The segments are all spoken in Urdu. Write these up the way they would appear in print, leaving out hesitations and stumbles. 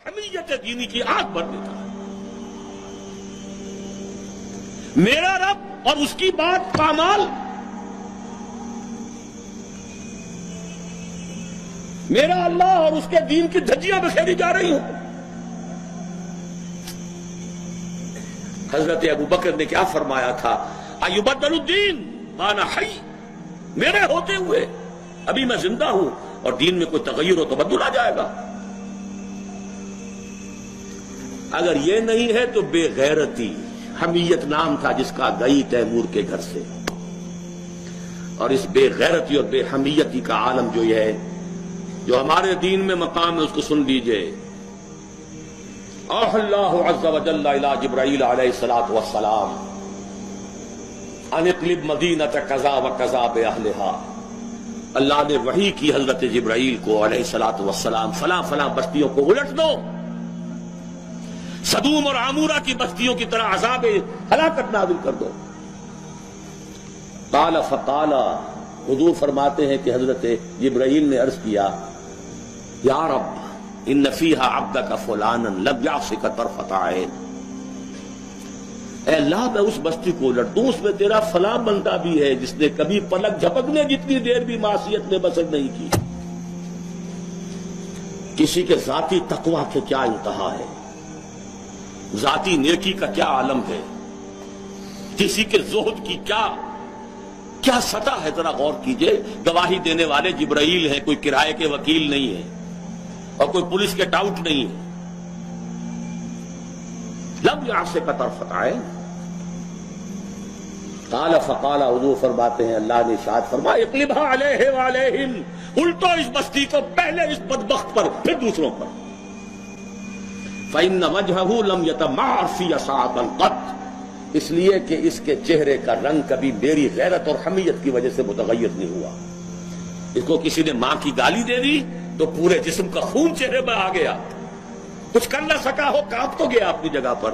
حمیت دینی کی آگ بھر دیتا ہے۔ میرا رب اور اس کی بات پامال، میرا اللہ اور اس کے دین کی دھجیاں بکھیری جا رہی ہوں۔ حضرت ابو بکر نے کیا فرمایا تھا؟ ایبدل الدین وانا حی، میرے ہوتے ہوئے ابھی میں زندہ ہوں اور دین میں کوئی تغیر و تبدل آ جائے گا۔ اگر یہ نہیں ہے تو بے غیرتی، حمیت نام تھا جس کا گئی تیمور کے گھر سے، اور اس بے غیرتی اور بے حمیتی کا عالم جو یہ ہے، جو ہمارے دین میں مقام ہے، اس کو سن لیجئے۔ اوحی اللہ عز وجل الی جبرائیل علیہ الصلوۃ والسلام ان اقلب مدینۃ کذا و کذا باہلھا، اللہ نے وحی کی حضرت جبرائیل کو علیہ الصلوۃ والسلام، فلاں فلاں بستیوں کو الٹ دو، سدوم اور عمورہ کی بستیوں کی طرح عذاب ہلاکت نازل کر دو۔ قال فقال، حضور فرماتے ہیں کہ حضرت جبرائیل نے عرض کیا، یا رب ان فیہا عبدک فلانا لم یعصک طرفۃ عین، اے اللہ میں اس بستی کو الٹ دوں، اس میں تیرا فلاں بندہ بھی ہے جس نے کبھی پلک جھپکنے جتنی دیر بھی معصیت میں بسر نہیں کی۔ کسی کے ذاتی تقویٰ کے کیا انتہا ہے، ذاتی نیکی کا کیا عالم ہے، کسی کے زہد کی کیا سطح ہے، ذرا غور کیجئے۔ گواہی دینے والے جبرائیل ہیں، کوئی کرائے کے وکیل نہیں ہے اور کوئی پولیس کے ٹاؤٹ نہیں ہے۔ لم یعصک طرفۃ عین، قال فقال، حضور فرماتے ہیں اللہ نے ارشاد فرمایا، اقلبھا علیہ وعلیہم، الٹو اس بستی کو، پہلے اس بدبخت پر پھر دوسروں پر۔ فإن وجهه لم يتمعر في ساعة قط، اس لیے کہ اس کے چہرے کا رنگ کبھی میری غیرت اور حمیت کی وجہ سے متغیر نہیں ہوا۔ اس کو کسی نے ماں کی گالی دے دی تو پورے جسم کا خون چہرے میں آ گیا، کچھ کر نہ سکا ہو، کانپ تو گیا اپنی جگہ پر۔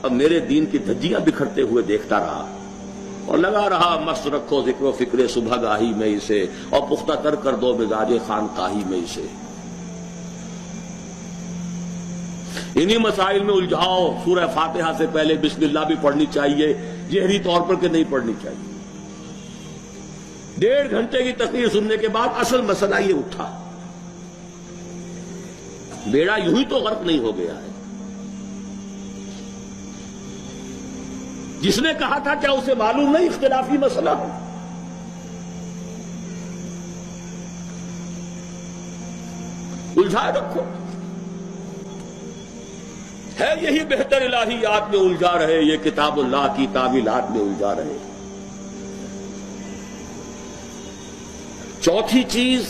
اب میرے دین کی دھجیاں بکھرتے ہوئے دیکھتا رہا اور لگا رہا، مست رکھو ذکر و فکر صبح گاہی میں اسے، اور پختہ تر کر دو مزاج خانقاہی میں اسے۔ انہی مسائل میں الجھاؤ۔ سورہ فاتحہ سے پہلے بسم اللہ بھی پڑھنی چاہیے، جہری طور پر کہ نہیں پڑھنی چاہیے۔ 1.5 گھنٹے کی تقریر سننے کے بعد اصل مسئلہ یہ اٹھا، بیڑا یوں ہی تو غرق نہیں ہو گیا ہے۔ جس نے کہا تھا کیا اسے معلوم نہیں اختلافی مسئلہ ہے؟ الجھائے رکھو، ہے یہی بہتر الہیات میں الجھا رہے، یہ کتاب اللہ کی تعویلات میں الجھا رہے۔ چوتھی چیز،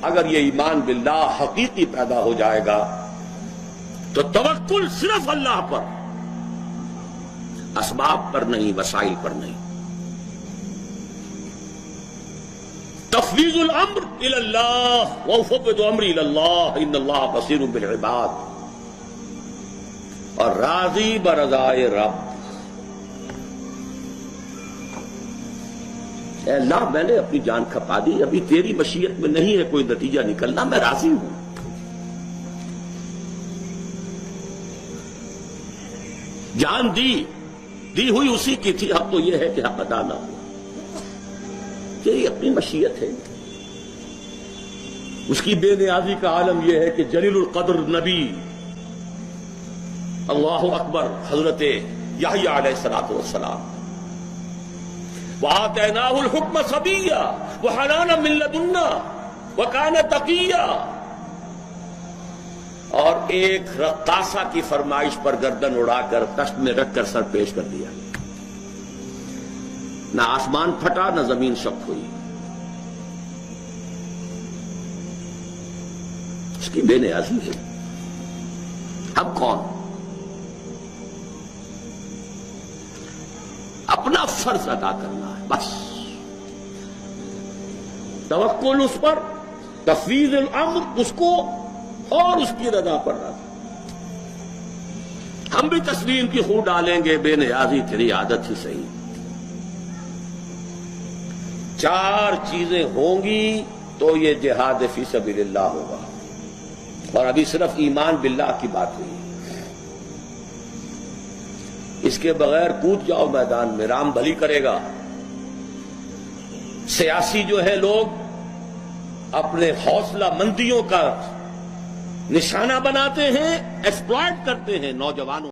اگر یہ ایمان باللہ حقیقی پیدا ہو جائے گا تو توکل صرف اللہ پر، اسباب پر نہیں، وسائل پر نہیں۔ تفویض الامر الی اللہ، وافوض امری الی اللہ ان اللہ بصیر بالعباد، اور راضی برضائے رب۔ اے اللہ میں نے اپنی جان کھپا دی، ابھی تیری مشیت میں نہیں ہے کوئی نتیجہ نکلنا، میں راضی ہوں۔ جان دی ہوئی اسی کی تھی، اب تو یہ ہے کہ حق ادا نہ ہو، تیری اپنی مشیت ہے۔ اس کی بے نیازی کا عالم یہ ہے کہ جلیل القدر نبی، اللہ اکبر، حضرت یحییٰ علیہ الصلوۃ والسلام، وآتیناہ الحکم صبیا وحنانا من لدنا وکان تقیا، اور ایک رقاصہ کی فرمائش پر گردن اڑا کر تشت میں رکھ کر سر پیش کر دیا، نہ آسمان پھٹا نہ زمین شق ہوئی۔ اس کی بے نیازی ہے۔ اب کون؟ اپنا فرض ادا کرنا ہے بس، توکل اس پر، تفویض الامر اس کو، اور اس کی رضا پر رضا۔ ہم بھی تسلیم کی خو ڈالیں گے، بے نیازی تیری عادت ہی صحیح۔ 4 چیزیں ہوں گی تو یہ جہاد فی سبیل اللہ ہوگا۔ اور ابھی صرف ایمان باللہ کی بات ہوئی. اس کے بغیر کود جاؤ میدان میں، رام بھلی کرے گا. سیاسی جو ہے لوگ اپنے حوصلہ مندیوں کا نشانہ بناتے ہیں، ایکسپلائٹ کرتے ہیں نوجوانوں